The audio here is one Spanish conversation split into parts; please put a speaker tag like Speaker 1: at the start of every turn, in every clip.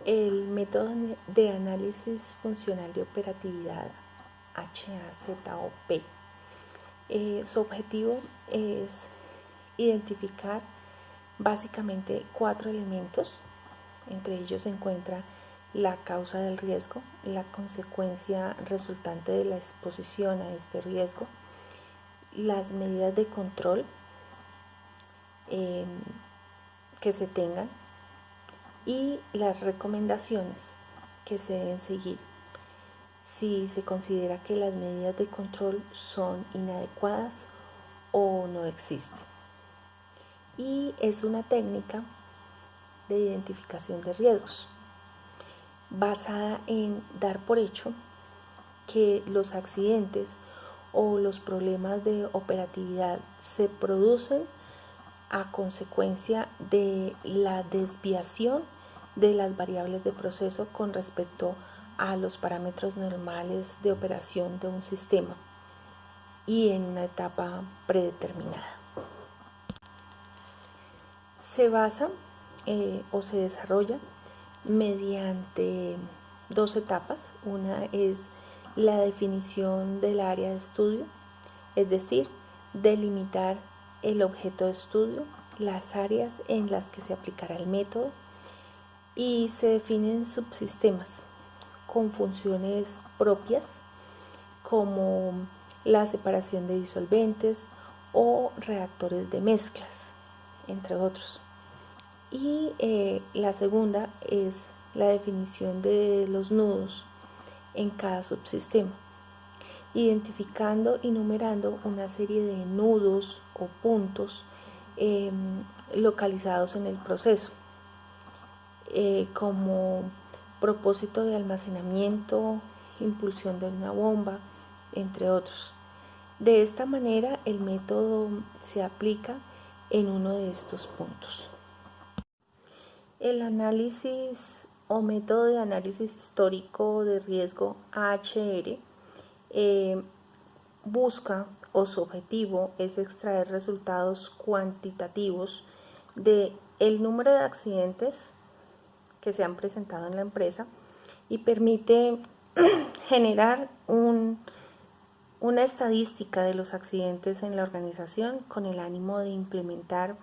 Speaker 1: El método de análisis funcional de operatividad HAZOP. Su objetivo es identificar básicamente 4 elementos. Entre ellos se encuentra la causa del riesgo, la consecuencia resultante de la exposición a este riesgo, las medidas de control que se tengan y las recomendaciones que se deben seguir si se considera que las medidas de control son inadecuadas o no existen. Y es una técnica de identificación de riesgos basada en dar por hecho que los accidentes o los problemas de operatividad se producen a consecuencia de la desviación de las variables de proceso con respecto a los parámetros normales de operación de un sistema y en una etapa predeterminada. Se basa o se desarrolla mediante 2 etapas. Una es la definición del área de estudio, es decir, delimitar el objeto de estudio, las áreas en las que se aplicará el método, y se definen subsistemas con funciones propias como la separación de disolventes o reactores de mezclas, entre otros. Y la segunda es la definición de los nudos en cada subsistema, identificando y numerando una serie de nudos o puntos localizados en el proceso, como propósito de almacenamiento, impulsión de una bomba, entre otros. De esta manera, el método se aplica en uno de estos puntos. El análisis o método de análisis histórico de riesgo AHR busca o su objetivo es extraer resultados cuantitativos de el número de accidentes que se han presentado en la empresa y permite generar una estadística de los accidentes en la organización con el ánimo de implementar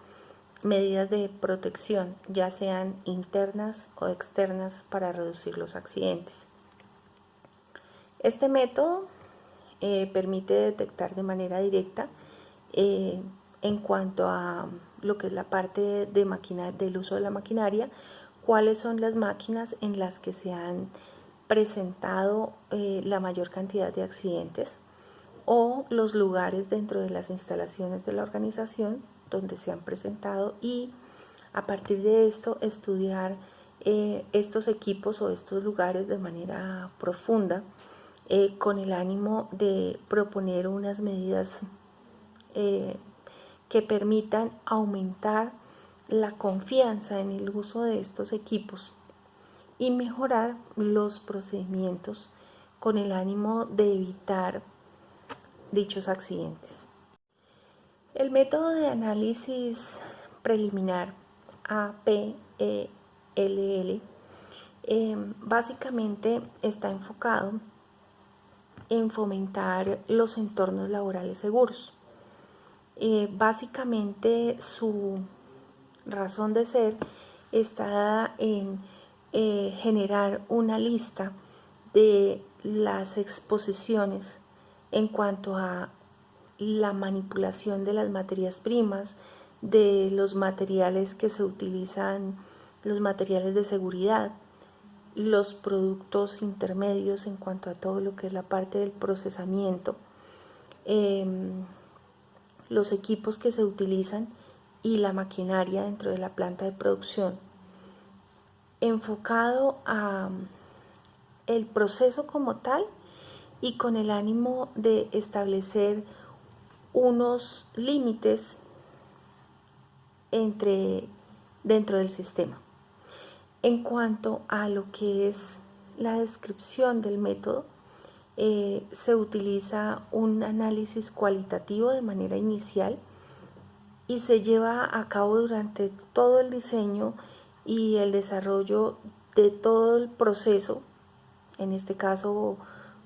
Speaker 1: medidas de protección, ya sean internas o externas, para reducir los accidentes. Este método permite detectar de manera directa en cuanto a lo que es la parte de del uso de la maquinaria, cuáles son las máquinas en las que se han presentado la mayor cantidad de accidentes o los lugares dentro de las instalaciones de la organización donde se han presentado, y a partir de esto estudiar estos equipos o estos lugares de manera profunda con el ánimo de proponer unas medidas que permitan aumentar la confianza en el uso de estos equipos y mejorar los procedimientos con el ánimo de evitar dichos accidentes. El método de análisis preliminar APELL básicamente está enfocado en fomentar los entornos laborales seguros. Básicamente su razón de ser está dada en generar una lista de las exposiciones en cuanto a la manipulación de las materias primas, de los materiales que se utilizan, los materiales de seguridad, los productos intermedios en cuanto a todo lo que es la parte del procesamiento, los equipos que se utilizan y la maquinaria dentro de la planta de producción, enfocado a el proceso como tal y con el ánimo de establecer unos límites dentro del sistema. En cuanto a lo que es la descripción del método, se utiliza un análisis cualitativo de manera inicial y se lleva a cabo durante todo el diseño y el desarrollo de todo el proceso. En este caso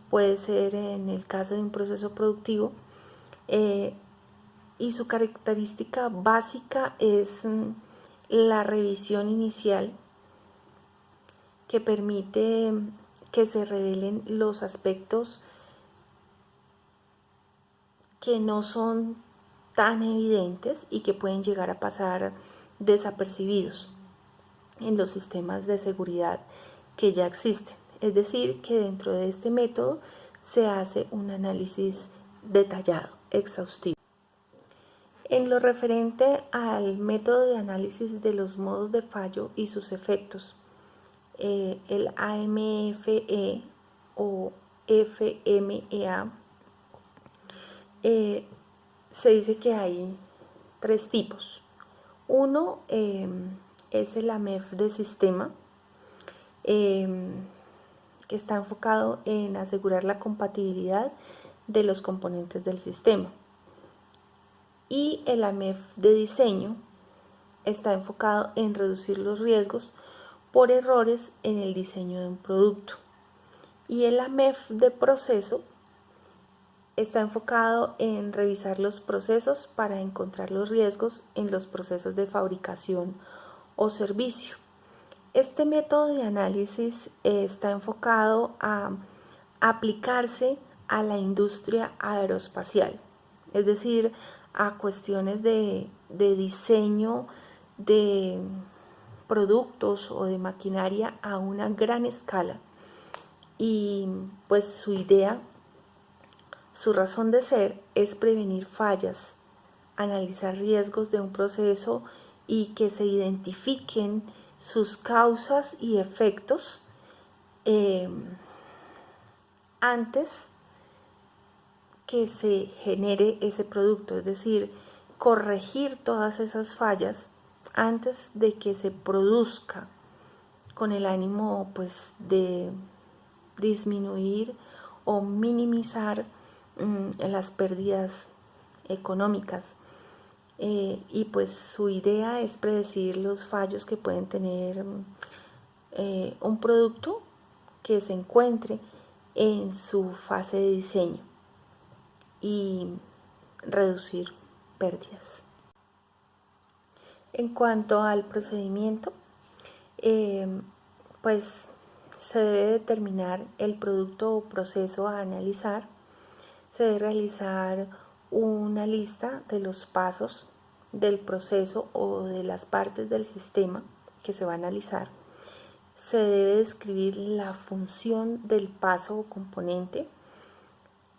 Speaker 1: puede ser en el caso de un proceso productivo, y su característica básica es la revisión inicial, que permite que se revelen los aspectos que no son tan evidentes y que pueden llegar a pasar desapercibidos en los sistemas de seguridad que ya existen. Es decir, que dentro de este método se hace un análisis detallado, exhaustivo. En lo referente al método de análisis de los modos de fallo y sus efectos, el AMFE o FMEA, se dice que hay 3 tipos. Uno es el AMEF de sistema, que está enfocado en asegurar la compatibilidad de los componentes del sistema. Y el AMEF de diseño está enfocado en reducir los riesgos por errores en el diseño de un producto. Y el AMEF de proceso está enfocado en revisar los procesos para encontrar los riesgos en los procesos de fabricación o servicio. Este método de análisis está enfocado a aplicarse a la industria aeroespacial, es decir, a cuestiones de diseño de productos o de maquinaria a una gran escala. Y pues su idea, su razón de ser es prevenir fallas, analizar riesgos de un proceso y que se identifiquen sus causas y efectos antes que se genere ese producto, es decir, corregir todas esas fallas antes de que se produzca, con el ánimo pues de disminuir o minimizar las pérdidas económicas. Y pues su idea es predecir los fallos que pueden tener un producto que se encuentre en su fase de diseño y reducir pérdidas. En cuanto al procedimiento, pues se debe determinar el producto o proceso a analizar, se debe realizar una lista de los pasos del proceso o de las partes del sistema que se va a analizar, se debe describir la función del paso o componente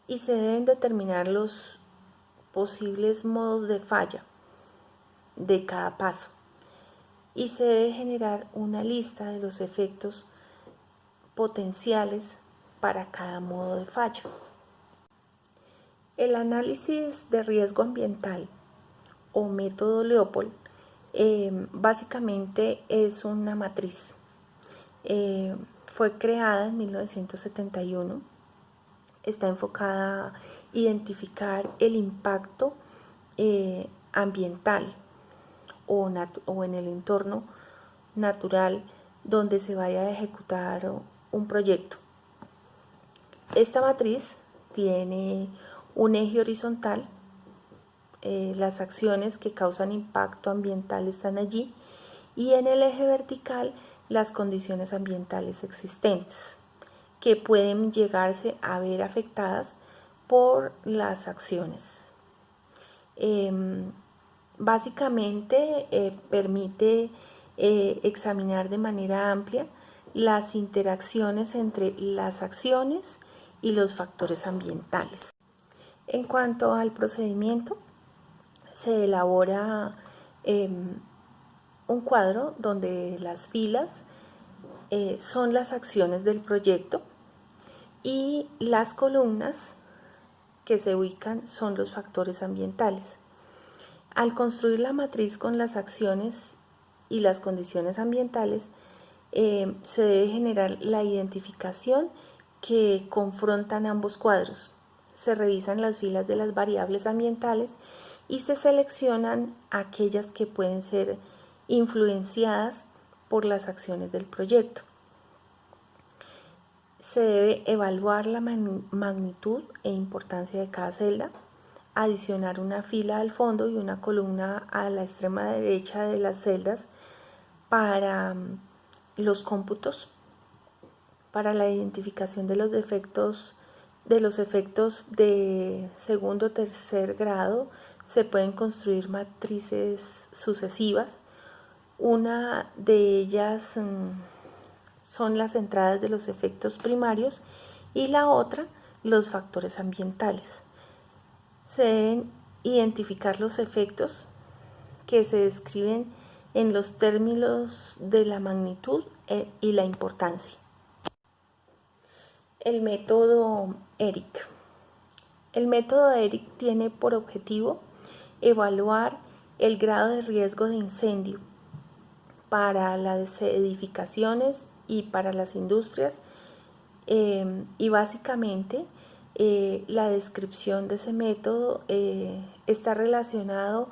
Speaker 1: y se deben determinar los posibles modos de falla de cada paso y se debe generar una lista de los efectos potenciales para cada modo de falla. El análisis de riesgo ambiental o método Leopold básicamente es una matriz. Fue creada en 1971, está enfocada a identificar el impacto ambiental o en el entorno natural donde se vaya a ejecutar un proyecto. Esta matriz tiene un eje horizontal, las acciones que causan impacto ambiental están allí, y en el eje vertical las condiciones ambientales existentes que pueden llegarse a ver afectadas por las acciones. Básicamente permite examinar de manera amplia las interacciones entre las acciones y los factores ambientales. En cuanto al procedimiento, se elabora un cuadro donde las filas son las acciones del proyecto y las columnas que se ubican son los factores ambientales. Al construir la matriz con las acciones y las condiciones ambientales, se debe generar la identificación que confrontan ambos cuadros. Se revisan las filas de las variables ambientales y se seleccionan aquellas que pueden ser influenciadas por las acciones del proyecto. Se debe evaluar la magnitud e importancia de cada celda, adicionar una fila al fondo y una columna a la extrema derecha de las celdas para los cómputos, para la identificación de los efectos de segundo o tercer grado. Se pueden construir matrices sucesivas. Una de ellas son las entradas de los efectos primarios y la otra los factores ambientales. Se deben identificar los efectos que se describen en los términos de la magnitud y la importancia. El método ERIC. El método ERIC tiene por objetivo evaluar el grado de riesgo de incendio para las edificaciones y para las industrias, y básicamente la descripción de ese método está relacionado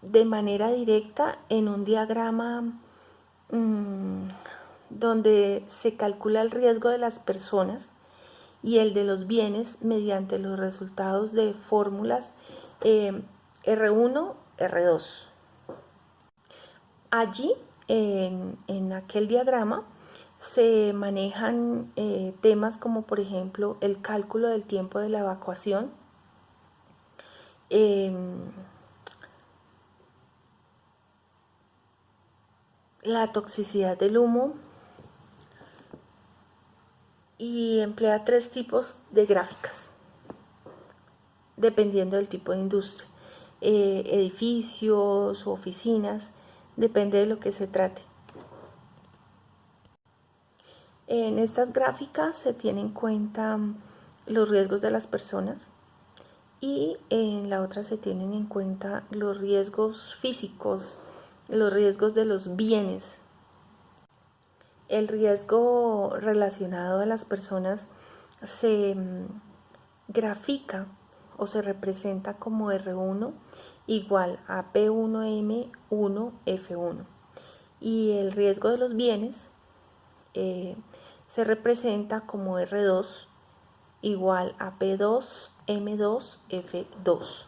Speaker 1: de manera directa en un diagrama donde se calcula el riesgo de las personas y el de los bienes mediante los resultados de fórmulas R1, R2. Allí, en aquel diagrama, se manejan temas como, por ejemplo, el cálculo del tiempo de la evacuación, la toxicidad del humo, y emplea 3 tipos de gráficas, dependiendo del tipo de industria, edificios, oficinas, depende de lo que se trate. En estas gráficas se tienen en cuenta los riesgos de las personas y en la otra se tienen en cuenta los riesgos físicos, los riesgos de los bienes. El riesgo relacionado a las personas se grafica o se representa como R1 igual a P1M1F1, y el riesgo de los bienes se representa como R2 igual a P2M2F2.